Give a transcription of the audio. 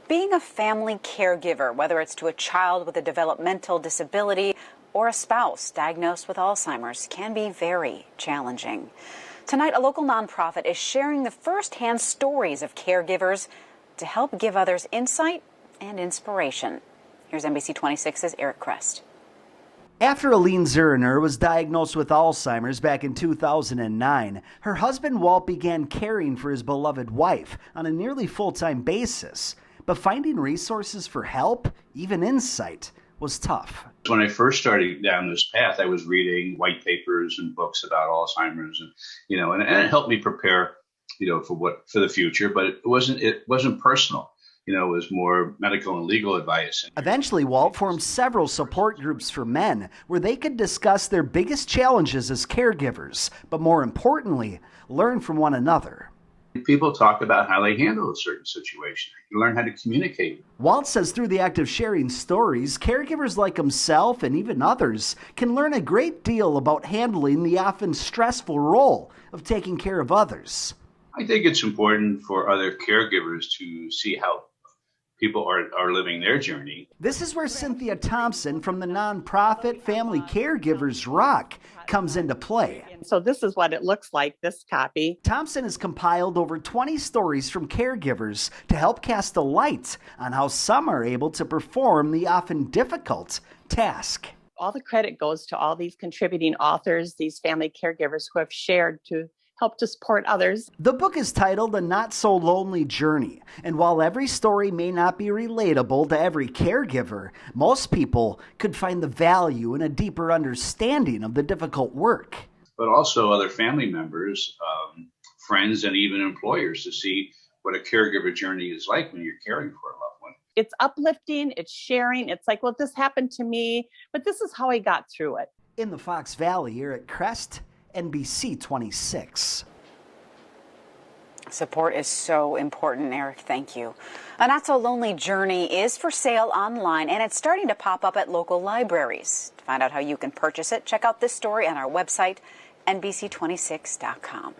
Being a family caregiver, whether it's to a child with a developmental disability or a spouse diagnosed with Alzheimer's, can be very challenging. Tonight, a local nonprofit is sharing the firsthand stories of caregivers to help give others insight and inspiration. Here's NBC 26's Eric Crest. After Aline Zerner was diagnosed with Alzheimer's back in 2009, her husband Walt began caring for his beloved wife on a nearly full-time basis. But finding resources for help, even insight, was tough. When I first started down this path, I was reading white papers and books about Alzheimer's, and it helped me prepare, for the future. But it wasn't personal. It was more medical and legal advice. Eventually, Walt formed several support groups for men where they could discuss their biggest challenges as caregivers, but more importantly, learn from one another. People talk about how they handle a certain situation. You learn how to communicate. Walt says through the act of sharing stories, caregivers like himself and even others can learn a great deal about handling the often stressful role of taking care of others. I think it's important for other caregivers to see how people are living their journey. This is where Cynthia Thompson from the nonprofit Family Caregivers Rock comes into play. So this is what it looks like, this copy. Thompson has compiled over 20 stories from caregivers to help cast a light on how some are able to perform the often difficult task. All the credit goes to all these contributing authors, these family caregivers who have shared to help to support others. The book is titled A Not So Lonely Journey, and while every story may not be relatable to every caregiver, most people could find the value in a deeper understanding of the difficult work. But also other family members, friends, and even employers to see what a caregiver journey is like when you're caring for a loved one. It's uplifting, it's sharing, it's like, well, this happened to me, but this is how I got through it. In the Fox Valley, Eric Crest, NBC 26. Support is so important, Eric. Thank you. A Not So Lonely Journey is for sale online, and it's starting to pop up at local libraries. To find out how you can purchase it, check out this story on our website, NBC26.com.